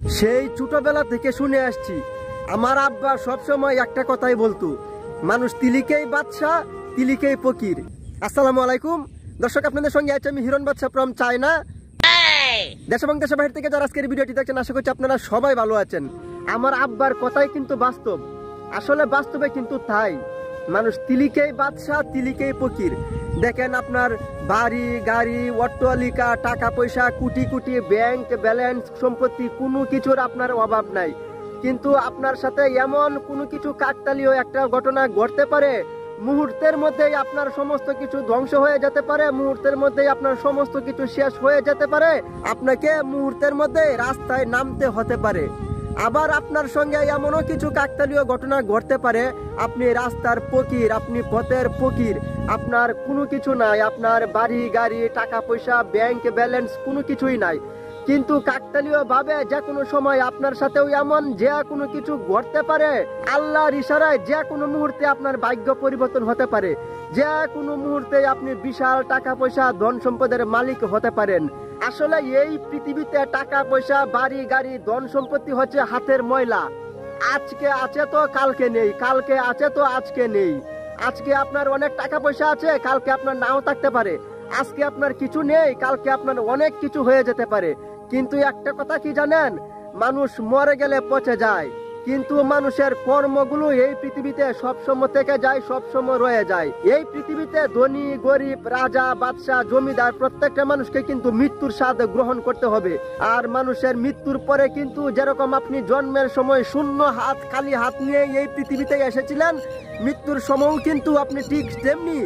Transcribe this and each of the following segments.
সেই ছোটবেলা থেকে শুনে আসছি, আমার আব্বা সবসময় একটা কথাই বলতো, মানুষ তিলিকেই বাদশা তিলিকেই ফকির। আসসালামু আলাইকুম দর্শক, আপনাদের সঙ্গে আছি আমি হিরণ বাদশা ফ্রম চায়না। দেশ এবং দেশের বাইরে থেকে যারা আজকের ভিডিওটি দেখছেন, আশা করছি আপনারা সবাই ভালো আছেন। আমার আব্বার কথাই কিন্তু বাস্তব, আসলে বাস্তবে কিন্তু তাই, মানুষ তিলিকেই বাদশা তিলিকেই ফকির। দেখেন, আপনার বাড়ি গাড়ি অট্টালিকা টাকা পয়সা কোটি কোটি ব্যাংক ব্যালেন্স সম্পত্তি কোনো কিছুর আপনার অভাব নাই, কিন্তু আপনার সাথে এমন কোনো কিছু কাকতালীয় একটা ঘটনা ঘটতে পারে, মুহূর্তের মধ্যেই আপনার সমস্ত কিছু ধ্বংস হয়ে যেতে পারে, মুহূর্তের মধ্যেই আপনার সমস্ত কিছু শেষ হয়ে যেতে পারে, আপনাকে মুহূর্তের মধ্যে রাস্তায় নামতে হতে পারে। আবার আপনার সঙ্গে এমনও কিছু কাকতালীয় ঘটনা ঘটতে পারে, আপনি রাস্তার ফকির, আপনি পথের ফকির, আপনার কোনো কিছু নাই, আপনার বাড়ি গাড়ি টাকা পয়সা ব্যাংক ব্যালেন্স কোনো কিছুই নাই, কিন্তু কাকতালীয় ভাবে যে কোনো সময় আপনার সাথেও এমন যে কোনো কিছু ঘটতে পারে। আল্লাহর ইশারায় যে কোনো মুহূর্তে আপনার ভাগ্য পরিবর্তন হতে পারে, যে কোনো মুহূর্তে আপনি বিশাল টাকা পয়সা ধন সম্পদের মালিক হতে পারেন। আসলে এই পৃথিবীতে টাকা পয়সা বাড়ি গাড়ি ধন সম্পত্তি হচ্ছে হাতের ময়লা। আজকে আছে তো কালকে নেই, কালকে আছে তো আজকে নেই। আজকে আপনার অনেক টাকা পয়সা আছে, কালকে আপনার নাও থাকতে পারে। আজকে আপনার কিছু নেই, কালকে আপনার অনেক কিছু হয়ে যেতে পারে। কিন্তু একটা কথা কি জানেন, মানুষ মরে গেলে পচে যায়, কিন্তু মানুষের কর্মগুলো এই পৃথিবীতে সবসময় থেকে যায়, সবসময় রয়ে যায়। এই পৃথিবীতে ধনী গরিব রাজা বাদশাহ জমিদার প্রত্যেকটা মানুষকে কিন্তু মৃত্যুর স্বাদ গ্রহণ করতে হবে। আর মানুষের মৃত্যুর পরে কিন্তু যেরকম আপনি জন্মের সময় শূন্য হাত খালি হাত নিয়ে এই পৃথিবীতে এসেছিলেন, মৃত্যুর সময়ও কিন্তু আপনি ঠিক তেমনি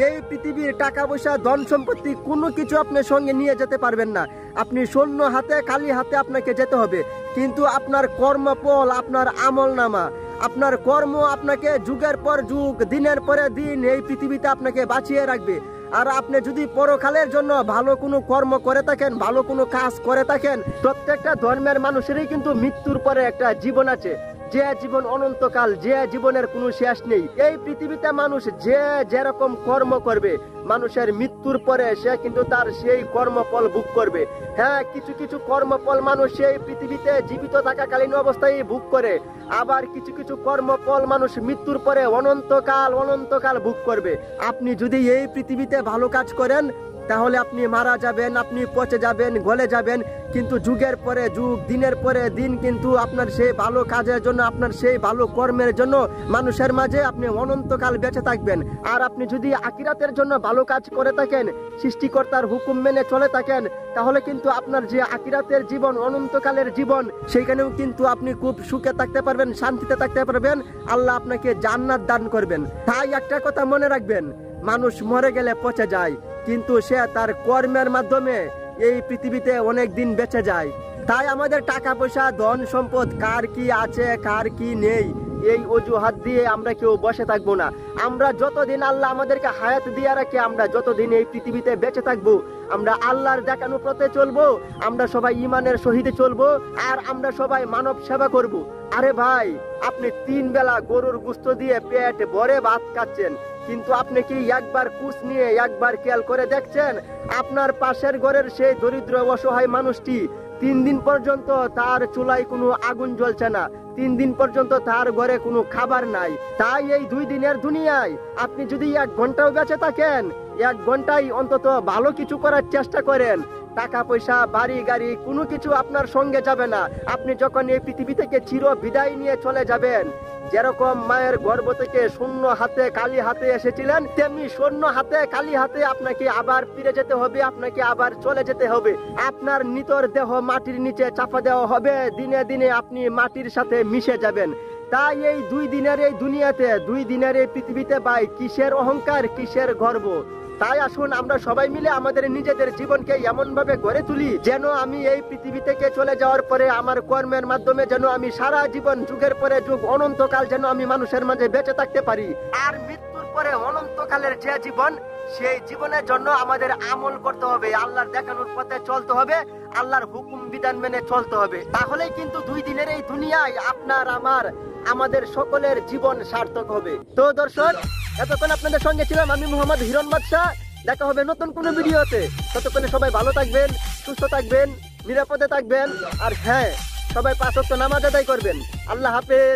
এই পৃথিবীর টাকা পয়সা ধন সম্পত্তি কোনো কিছু আপনার সঙ্গে নিয়ে যেতে পারবেন না। আপনি শূন্য হাতে খালি হাতে আপনাকে যেতে হবে, কিন্তু আপনার কর্মফল আপনার আমল নামা, আপনার কর্ম আপনাকে যুগের পর যুগ দিনের পরে দিন এই পৃথিবীতে আপনাকে বাঁচিয়ে রাখবে। আর আপনি যদি পরকালের জন্য ভালো কোনো কর্ম করে থাকেন, ভালো কোনো কাজ করে থাকেন, প্রত্যেকটা ধর্মের মানুষেরই কিন্তু মৃত্যুর পরে একটা জীবন আছে, যে জীবন অনন্তকাল, যে জীবনের কোনো শেষ নেই। এই পৃথিবীতে মানুষ যে যেরকম কর্ম করবে, মানুষের মৃত্যুর পরে সে কিন্তু তার সেই কর্মফল ভোগ করবে। হ্যাঁ, কিছু কিছু কর্মফল মানুষ এই পৃথিবীতে জীবিত থাকাকালীন অবস্থায় ভোগ করে, আবার কিছু কিছু কর্মফল মানুষ মৃত্যুর পরে অনন্তকাল অনন্তকাল ভোগ করবে। আপনি যদি এই পৃথিবীতে ভালো কাজ করেন, তাহলে আপনি মারা যাবেন, আপনি পচে যাবেন, গলে যাবেন, কিন্তু যুগের পরে যুগ দিনের পরে দিন কিন্তু আপনার সেই ভালো কাজের জন্য, আপনার সেই ভালো কর্মের জন্য মানুষের মাঝে আপনি অনন্তকাল বেঁচে থাকবেন। আর আপনি যদি আখিরাতের জন্য ভালো কাজ করে থাকেন, সৃষ্টিকর্তার হুকুম মেনে চলে থাকেন, তাহলে কিন্তু আপনার যে আখিরাতের জীবন অনন্তকালের জীবন, সেইখানেও কিন্তু আপনি খুব সুখে থাকতে পারবেন, শান্তিতে থাকতে পারবেন, আল্লাহ আপনাকে জান্নাত দান করবেন। তাই একটা কথা মনে রাখবেন, মানুষ মরে গেলে পচে যায়, কিন্তু সে তার কর্মের মাধ্যমে এই পৃথিবীতে অনেক দিন বেঁচে যায়। তাই আমাদের টাকা পয়সা ধন সম্পদ কার কি আছে কার কি নেই, এই অজুহাত দিয়ে আমরা কেউ বসে থাকবো না। আমরা যতদিন আল্লাহ আমাদেরকে হায়াত দিয়ে রাখে, আমরা যতদিন এই পৃথিবীতে বেঁচে থাকবো, আমরা আল্লাহর দেখানো পথে চলবো, আমরা সবাই ইমানের সহিতে চলবো, আর আমরা সবাই মানব সেবা করব। আরে ভাই, আপনি 3 বেলা গরুর গোশত দিয়ে পেট ভরে ভাত খাচ্ছেন, কিন্তু আপনি কি একবার কুচ নিয়ে একবার খেয়াল করে দেখছেন, আপনার পাশের ঘরের সেই দরিদ্র অসহায় মানুষটি 3 দিন পর্যন্ত তার চুলায় কোনো আগুন জ্বলছে না, 3 দিন পর্যন্ত তার ঘরে কোনো খাবার নাই। তাই এই 2 দিনের দুনিয়ায় আপনি যদি 1 ঘন্টাও বেঁচে থাকেন, 1 ঘন্টায় অন্তত ভালো কিছু করার চেষ্টা করেন। টাকা পয়সা বাড়ি গাড়ি কোনো কিছু আপনার সঙ্গে যাবে না। আপনি যখন এই পৃথিবী থেকে চির বিদায় নিয়ে চলে যাবেন, যেরকম মায়ের গর্ভ থেকে শূন্য হাতে খালি হাতে এসেছিলেন, তেমনি শূন্য হাতে খালি হাতে আপনাকে আবার ফিরে যেতে হবে, আপনাকে আবার চলে যেতে হবে। আপনার নিতর দেহ মাটির নিচে চাপা দেওয়া হবে, দিনে দিনে আপনি মাটির সাথে মিশে যাবেন। তাই এই 2 দিনের এই দুনিয়াতে, 2 দিনের এই পৃথিবীতে ভাই কিসের অহংকার কিসের গর্ব। তাই আসুন আমরা সবাই মিলে আমাদের নিজেদের জীবনকে এমন ভাবে গড়ে তুলি, যেন আমি এই পৃথিবী থেকে চলে যাওয়ার পরে আমার কর্মের মাধ্যমে যেন আমি সারা জীবন যুগের পরে যুগ অনন্তকাল যেন আমি মানুষের মাঝে বেঁচে থাকতে পারি। আর মৃত্যুর পরে অনন্তকালের যে জীবন, সেই জীবনের জন্য আমাদের আমল করতে হবে, আল্লাহর দেখানোর পথে চলতে হবে, আল্লাহর হুকুম বিধান মেনে চলতে হবে। তাহলেই কিন্তু 2 দিনের এই দুনিয়ায় আপনার আমার আমাদের সকলের জীবন সার্থক হবে। তো দর্শক, এতক্ষণ আপনাদের সঙ্গে ছিলাম আমি মোহাম্মদ হিরণ বাদশা। দেখা হবে নতুন কোনো ভিডিওতে। ততক্ষণে সবাই ভালো থাকবেন, সুস্থ থাকবেন, নিরাপদে থাকবেন। আর হ্যাঁ, সবাই 5 ওয়াক্ত নামাজ আদায় করবেন। আল্লাহ হাফেজ।